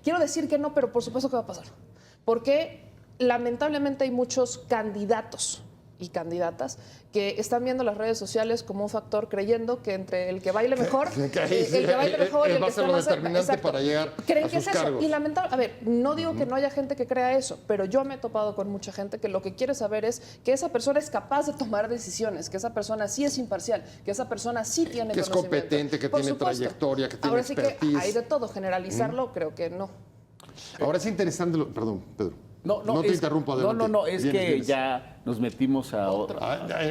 Speaker 2: quiero decir que no, pero por supuesto que va a pasar. Porque lamentablemente hay muchos candidatos y candidatas que están viendo las redes sociales como un factor, creyendo que entre el que baile mejor, el que baile mejor y el
Speaker 1: va
Speaker 2: que
Speaker 1: a ser
Speaker 2: está
Speaker 1: lo
Speaker 2: más cerca,
Speaker 1: determinante
Speaker 2: exacto,
Speaker 1: para llegar
Speaker 2: creen
Speaker 1: a
Speaker 2: que
Speaker 1: sus
Speaker 2: es eso.
Speaker 1: cargos.
Speaker 2: Y lamentable, a ver, no digo que no haya gente que crea eso, pero yo me he topado con mucha gente que lo que quiere saber es que esa persona es capaz de tomar decisiones, que esa persona sí es imparcial, que esa persona sí tiene
Speaker 1: que es
Speaker 2: conocimiento.
Speaker 1: competente, que
Speaker 2: Por
Speaker 1: tiene
Speaker 2: supuesto.
Speaker 1: trayectoria, que tiene
Speaker 2: Ahora sí
Speaker 1: expertise.
Speaker 2: que hay de todo, generalizarlo creo que no.
Speaker 1: Ahora es interesante, perdón, Pedro.
Speaker 3: No
Speaker 1: te
Speaker 3: es,
Speaker 1: interrumpo, adelante.
Speaker 3: No, es
Speaker 1: Vienes,
Speaker 3: que
Speaker 1: vienes.
Speaker 3: ya nos metimos a otro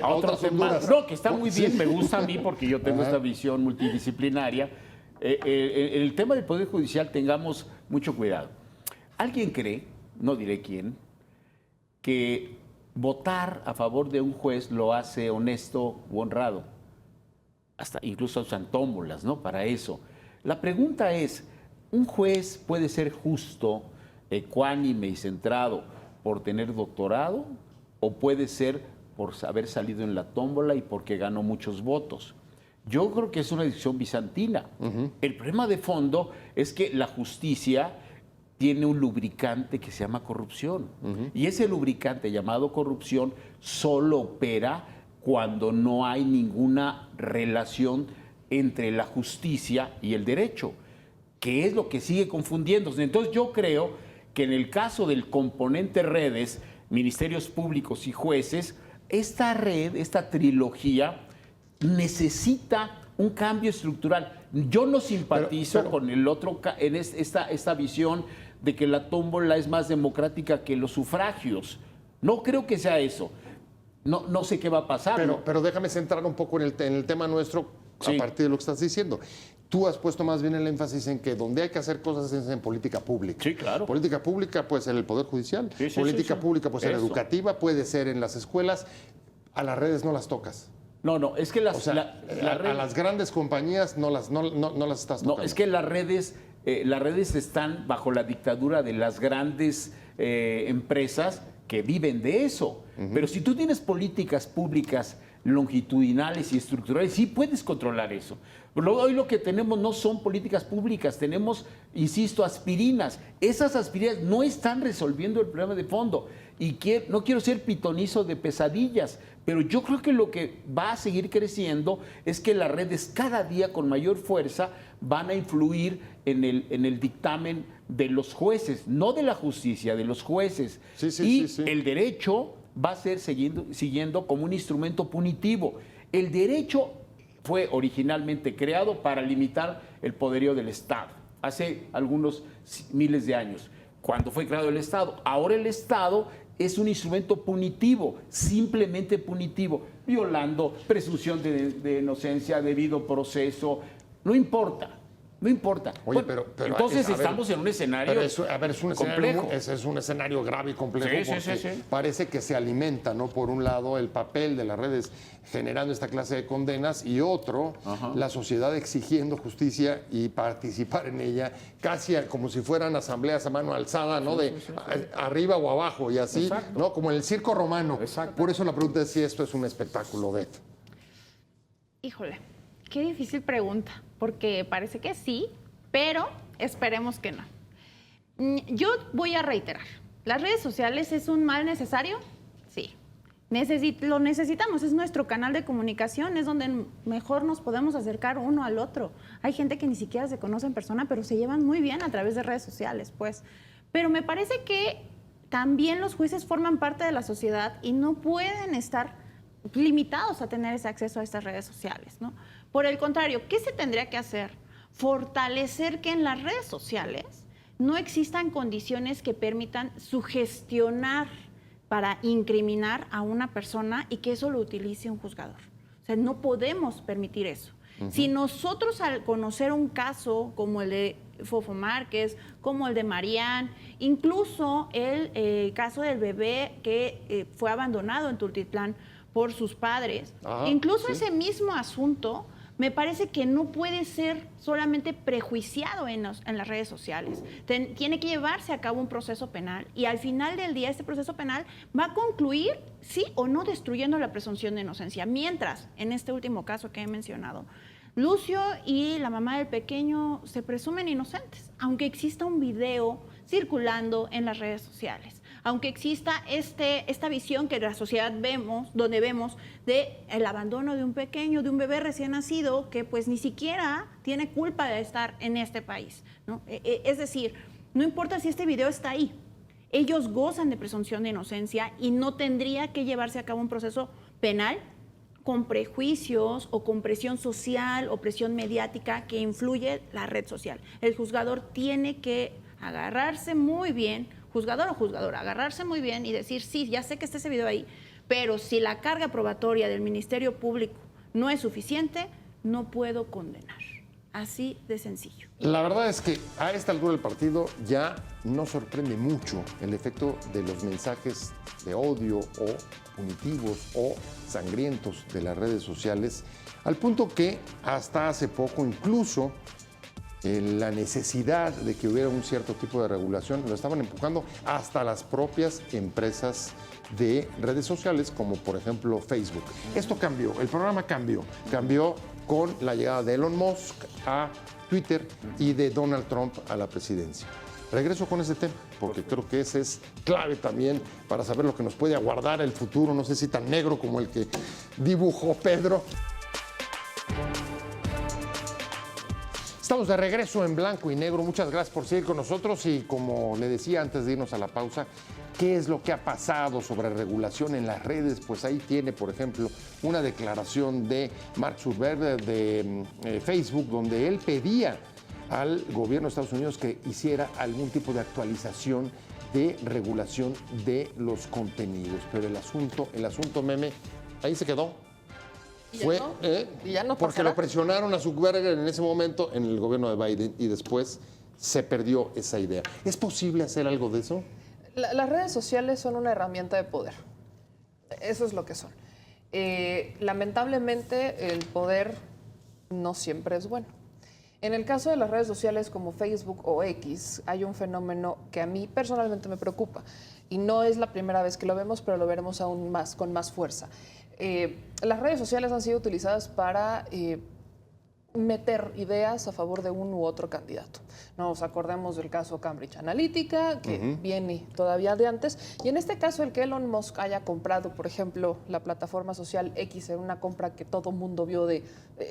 Speaker 1: otras
Speaker 3: tema.
Speaker 1: Honduras.
Speaker 3: No, que está muy
Speaker 1: Sí.
Speaker 3: bien, me gusta a mí porque yo tengo
Speaker 1: Ajá.
Speaker 3: esta visión multidisciplinaria. El tema del Poder Judicial, tengamos mucho cuidado. ¿Alguien cree, no diré quién, que votar a favor de un juez lo hace honesto u honrado? Hasta incluso usan tómbolas, ¿no? Para eso. La pregunta es, ¿un juez puede ser justo, ecuánime y centrado por tener doctorado o puede ser por haber salido en la tómbola y porque ganó muchos votos? Yo creo que es una decisión bizantina. El problema de fondo es que la justicia tiene un lubricante que se llama corrupción. Y ese lubricante llamado corrupción solo opera cuando no hay ninguna relación entre la justicia y el derecho, que es lo que sigue confundiéndose. Entonces yo creo que en el caso del componente redes, ministerios públicos y jueces, esta red, esta trilogía, necesita un cambio estructural. Yo no simpatizo con el otro, en esta visión de que la tómbola es más democrática que los sufragios. No creo que sea eso. No sé qué va a pasar.
Speaker 1: Pero déjame centrar un poco en el tema nuestro
Speaker 3: Sí.
Speaker 1: a partir de lo que estás diciendo. Tú has puesto más bien el énfasis en que donde hay que hacer cosas es en política pública.
Speaker 3: Sí, claro.
Speaker 1: Política pública puede ser el Poder Judicial,
Speaker 3: Sí,
Speaker 1: política
Speaker 3: sí.
Speaker 1: pública puede ser
Speaker 3: Eso.
Speaker 1: educativa, puede ser en las escuelas. A las redes no las tocas.
Speaker 3: No, es que
Speaker 1: O sea, a las grandes compañías no las estás tocando.
Speaker 3: No, es que las redes están bajo la dictadura de las grandes empresas que viven de eso. Pero si tú tienes políticas públicas longitudinales y estructurales, sí puedes controlar eso. Pero hoy lo que tenemos no son políticas públicas, tenemos, insisto, aspirinas. Esas aspirinas no están resolviendo el problema de fondo. Y no quiero ser pitonizo de pesadillas, pero yo creo que lo que va a seguir creciendo es que las redes cada día con mayor fuerza van a influir en el dictamen de los jueces, no de la justicia, de los jueces.
Speaker 1: Sí.
Speaker 3: El derecho va a ser siguiendo como un instrumento punitivo. El derecho fue originalmente creado para limitar el poderío del Estado, hace algunos miles de años. cuando fue creado el Estado. Ahora el Estado es un instrumento punitivo, simplemente punitivo, violando presunción de inocencia, debido proceso, no importa. No importa.
Speaker 1: Oye,
Speaker 3: Bueno,
Speaker 1: pero
Speaker 3: entonces estamos en un escenario complejo.
Speaker 1: Es un escenario grave y complejo porque parece que se alimenta, ¿no? Por un lado, el papel de las redes generando esta clase de condenas y otro, la sociedad exigiendo justicia y participar en ella casi como si fueran asambleas a mano alzada, ¿no? Arriba o abajo y así, exacto, ¿no? Como en el circo romano. Exacto. Por eso la pregunta es si esto es un espectáculo, Beth.
Speaker 4: Híjole, qué difícil pregunta, porque parece que sí, pero esperemos que no. Yo voy a reiterar, ¿las redes sociales es un mal necesario? Sí. Lo necesitamos, es nuestro canal de comunicación, es donde mejor nos podemos acercar uno al otro. Hay gente que ni siquiera se conoce en persona, pero se llevan muy bien a través de redes sociales, pues. Pero me parece que también los jueces forman parte de la sociedad y no pueden estar limitados a tener ese acceso a estas redes sociales, ¿no? Por el contrario, ¿qué se tendría que hacer? Fortalecer que en las redes sociales no existan condiciones que permitan sugestionar para incriminar a una persona y que eso lo utilice un juzgador. O sea, no podemos permitir eso. Si nosotros al conocer un caso como el de Fofo Márquez, como el de Marián, incluso el caso del bebé que fue abandonado en Tultitlán por sus padres, incluso ese mismo asunto, me parece que no puede ser solamente prejuiciado en las redes sociales. Tiene que llevarse a cabo un proceso penal y al final del día este proceso penal va a concluir sí o no destruyendo la presunción de inocencia. Mientras, en este último caso que he mencionado, Lucio y la mamá del pequeño se presumen inocentes, aunque exista un video circulando en las redes sociales. Aunque exista esta visión que la sociedad donde vemos de el abandono de un pequeño, de un bebé recién nacido, que pues ni siquiera tiene culpa de estar en este país, ¿no? Es decir, no importa si este video está ahí, ellos gozan de presunción de inocencia y no tendría que llevarse a cabo un proceso penal con prejuicios o con presión social o presión mediática que influye la red social. El juzgador tiene que agarrarse muy bien, juzgador o juzgadora, agarrarse muy bien y decir, sí, ya sé que está ese video ahí, pero si la carga probatoria del Ministerio Público no es suficiente, no puedo condenar. Así de sencillo.
Speaker 1: La verdad es que a esta altura del partido ya no sorprende mucho el efecto de los mensajes de odio o punitivos o sangrientos de las redes sociales, al punto que hasta hace poco incluso la necesidad de que hubiera un cierto tipo de regulación lo estaban empujando hasta las propias empresas de redes sociales, como por ejemplo Facebook. Esto cambió, el programa cambió con la llegada de Elon Musk a Twitter y de Donald Trump a la presidencia. Regreso con ese tema, porque creo que ese es clave también para saber lo que nos puede aguardar el futuro, no sé si tan negro como el que dibujó Pedro. Estamos de regreso en Blanco y Negro. Muchas gracias por seguir con nosotros y como le decía antes de irnos a la pausa, ¿qué es lo que ha pasado sobre regulación en las redes? Pues ahí tiene, por ejemplo, una declaración de Mark Zuckerberg de Facebook, donde él pedía al gobierno de Estados Unidos que hiciera algún tipo de actualización de regulación de los contenidos. Pero el asunto meme, ahí se quedó.
Speaker 2: ¿Y ya no
Speaker 1: porque
Speaker 2: pasará?
Speaker 1: lo presionaron a Zuckerberg en ese momento en el gobierno de Biden y después se perdió esa idea. ¿Es posible hacer algo de eso?
Speaker 2: Las redes sociales son una herramienta de poder. Eso es lo que son. Lamentablemente, el poder no siempre es bueno. En el caso de las redes sociales como Facebook o X, hay un fenómeno que a mí personalmente me preocupa. Y no es la primera vez que lo vemos, pero lo veremos aún más, con más fuerza. Las redes sociales han sido utilizadas para meter ideas a favor de un u otro candidato. Nos acordemos del caso Cambridge Analytica, que viene todavía de antes, y en este caso el que Elon Musk haya comprado, por ejemplo, la plataforma social X en una compra que todo mundo vio de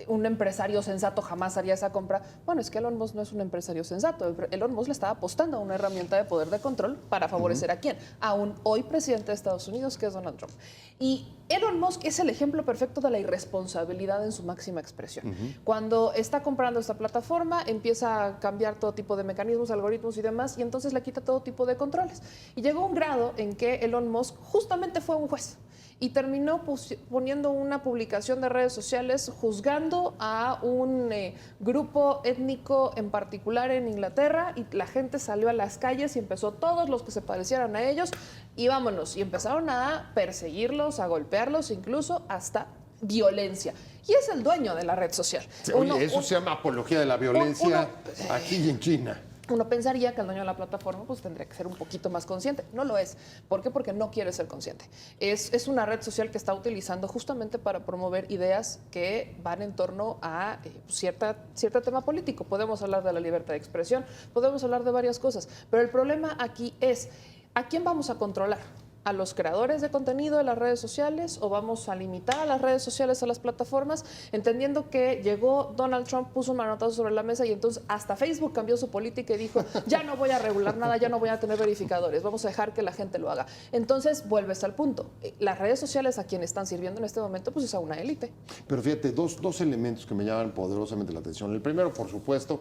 Speaker 2: un empresario sensato jamás haría esa compra. Bueno, es que Elon Musk no es un empresario sensato. Elon Musk le estaba apostando a una herramienta de poder de control para favorecer a quién, a un hoy presidente de Estados Unidos, que es Donald Trump. Y Elon Musk es el ejemplo perfecto de la irresponsabilidad en su máxima expresión. Cuando cuando está comprando esta plataforma, empieza a cambiar todo tipo de mecanismos, algoritmos y demás, y entonces le quita todo tipo de controles. Y llegó un grado en que Elon Musk justamente fue un juez y terminó poniendo una publicación de redes sociales juzgando a un grupo étnico en particular en Inglaterra, y la gente salió a las calles y empezó, todos los que se parecieran a ellos, y vámonos, y empezaron a perseguirlos, a golpearlos, incluso hasta violencia. Y es el dueño de la red social.
Speaker 1: Sí, oye, eso se llama apología de la violencia aquí y en China.
Speaker 2: Uno pensaría que el dueño de la plataforma pues tendría que ser un poquito más consciente. No lo es. ¿Por qué? Porque no quiere ser consciente. Es una red social que está utilizando justamente para promover ideas que van en torno a cierto tema político. Podemos hablar de la libertad de expresión, podemos hablar de varias cosas, pero el problema aquí es, ¿a quién vamos a controlar? ¿A los creadores de contenido de las redes sociales o vamos a limitar a las redes sociales, a las plataformas? Entendiendo que llegó Donald Trump, puso un manotazo sobre la mesa y entonces hasta Facebook cambió su política y dijo, ya no voy a regular nada, ya no voy a tener verificadores, vamos a dejar que la gente lo haga. Entonces vuelves al punto. Las redes sociales a quien están sirviendo en este momento pues es a una élite.
Speaker 1: Pero fíjate, dos elementos que me llaman poderosamente la atención. El primero, por supuesto,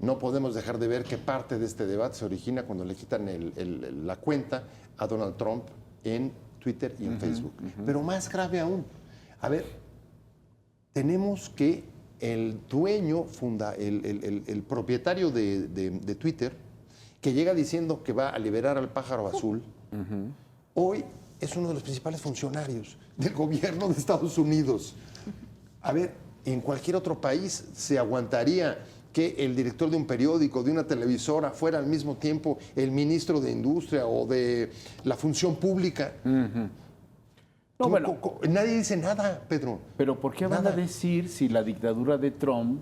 Speaker 1: no podemos dejar de ver que parte de este debate se origina cuando le quitan la cuenta a Donald Trump en Twitter y en Facebook. Pero más grave aún, a ver, tenemos que el dueño, el propietario de Twitter, que llega diciendo que va a liberar al pájaro azul, hoy es uno de los principales funcionarios del gobierno de Estados Unidos. A ver, en cualquier otro país se aguantaría que el director de un periódico, de una televisora, fuera al mismo tiempo el ministro de Industria o de la Función Pública.
Speaker 3: No, bueno,
Speaker 1: nadie dice nada, Pedro.
Speaker 3: Pero ¿por qué van a decir si la dictadura de Trump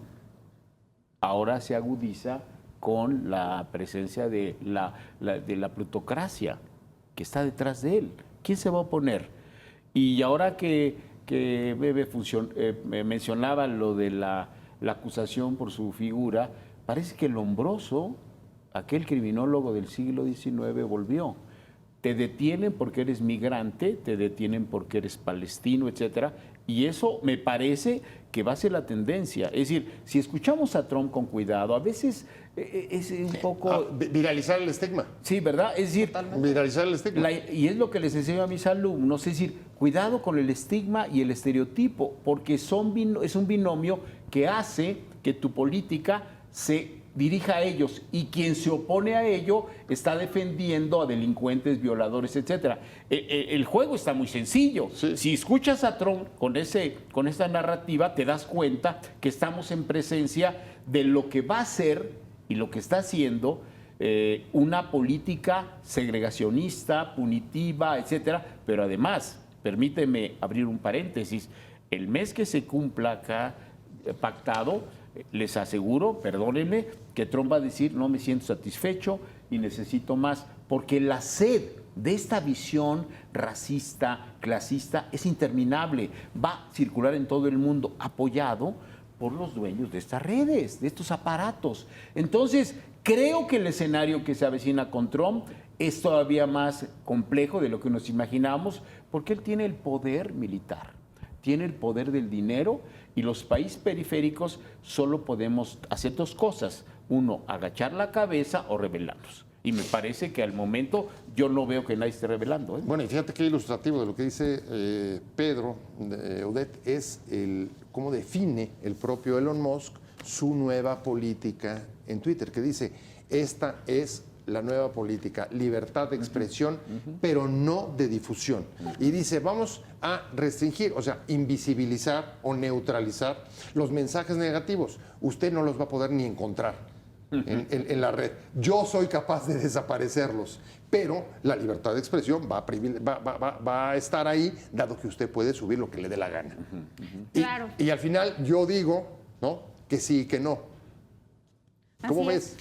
Speaker 3: ahora se agudiza con la presencia de la plutocracia que está detrás de él? ¿Quién se va a oponer? Y ahora que Bebe mencionaba lo de la acusación por su figura, parece que Lombroso, aquel criminólogo del siglo XIX, volvió. Te detienen porque eres migrante, te detienen porque eres palestino, etcétera, y eso me parece que va a ser la tendencia. Es decir, si escuchamos a Trump con cuidado, a veces es un poco...
Speaker 1: viralizar el estigma.
Speaker 3: Sí, ¿verdad? Es decir,
Speaker 1: viralizar el estigma.
Speaker 3: Y es lo que les enseño a mis alumnos, es decir, cuidado con el estigma y el estereotipo, porque es un binomio que hace que tu política se dirija a ellos, y quien se opone a ello está defendiendo a delincuentes, violadores, etcétera. El juego está muy sencillo. Sí. Si escuchas a Trump con esta narrativa, te das cuenta que estamos en presencia de lo que va a ser y lo que está haciendo una política segregacionista, punitiva, etcétera. Pero además, permíteme abrir un paréntesis, el mes que se cumpla acá pactado, les aseguro, perdónenme, que Trump va a decir, no me siento satisfecho y necesito más, porque la sed de esta visión racista, clasista, es interminable. Va a circular en todo el mundo, apoyado por los dueños de estas redes, de estos aparatos. Entonces, creo que el escenario que se avecina con Trump es todavía más complejo de lo que nos imaginamos, porque él tiene el poder militar, tiene el poder del dinero, y los países periféricos solo podemos hacer dos cosas. Uno, agachar la cabeza o rebelarnos. Y me parece que al momento yo no veo que nadie esté rebelando.
Speaker 1: Bueno, y fíjate qué ilustrativo de lo que dice Pedro, Odette, es cómo define el propio Elon Musk su nueva política en Twitter, que dice, esta es la nueva política, libertad de expresión, pero no de difusión. Y dice, vamos a restringir, o sea, invisibilizar o neutralizar los mensajes negativos. Usted no los va a poder ni encontrar en la red. Yo soy capaz de desaparecerlos, pero la libertad de expresión va a estar ahí, dado que usted puede subir lo que le dé la gana.
Speaker 4: Claro.
Speaker 1: Y al final yo digo, ¿no?, que sí y que no. ¿Cómo ves?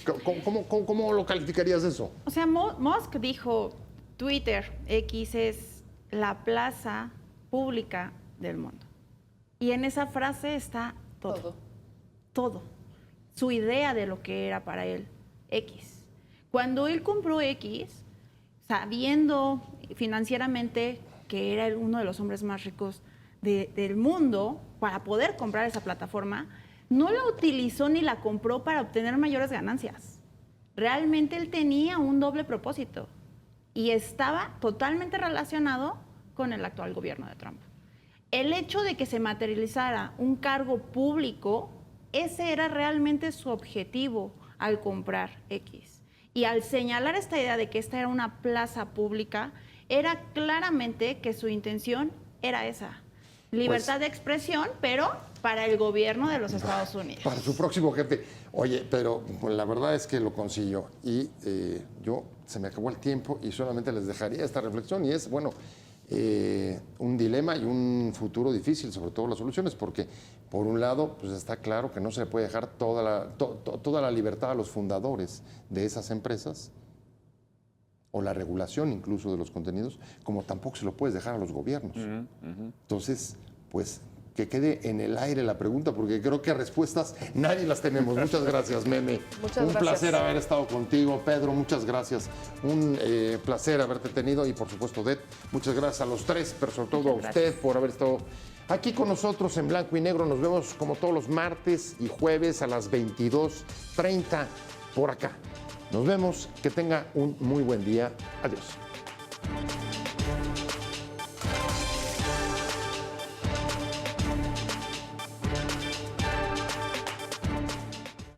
Speaker 1: ¿Cómo lo calificarías eso?
Speaker 4: O sea, Musk dijo, Twitter, X es la plaza pública del mundo. Y en esa frase está todo. Todo. Su idea de lo que era para él, X. Cuando él compró X, sabiendo financieramente que era uno de los hombres más ricos del mundo, para poder comprar esa plataforma, no la utilizó ni la compró para obtener mayores ganancias. Realmente él tenía un doble propósito y estaba totalmente relacionado con el actual gobierno de Trump. El hecho de que se materializara un cargo público, ese era realmente su objetivo al comprar X. Y al señalar esta idea de que esta era una plaza pública, era claramente que su intención era esa. Libertad de expresión, pero para el gobierno de los Estados Unidos.
Speaker 1: Para su próximo jefe. Oye, pero pues, la verdad es que lo consiguió. Y se me acabó el tiempo y solamente les dejaría esta reflexión. Y es, bueno, un dilema y un futuro difícil, sobre todo las soluciones, porque por un lado, pues está claro que no se le puede dejar toda la libertad a los fundadores de esas empresas, o la regulación incluso de los contenidos, como tampoco se lo puedes dejar a los gobiernos. Entonces, pues que quede en el aire la pregunta, porque creo que respuestas nadie las tenemos. Muchas gracias, Meme.
Speaker 2: Muchas
Speaker 1: Un
Speaker 2: gracias.
Speaker 1: placer haber estado contigo. Pedro, muchas gracias. Un placer haberte tenido. Y por supuesto, Det, muchas gracias a los tres, pero sobre todo
Speaker 4: Muchas
Speaker 1: a usted por haber estado aquí con nosotros en Blanco y Negro. Nos vemos como todos los martes y jueves a las 22:30 por acá. Nos vemos. Que tenga un muy buen día. Adiós.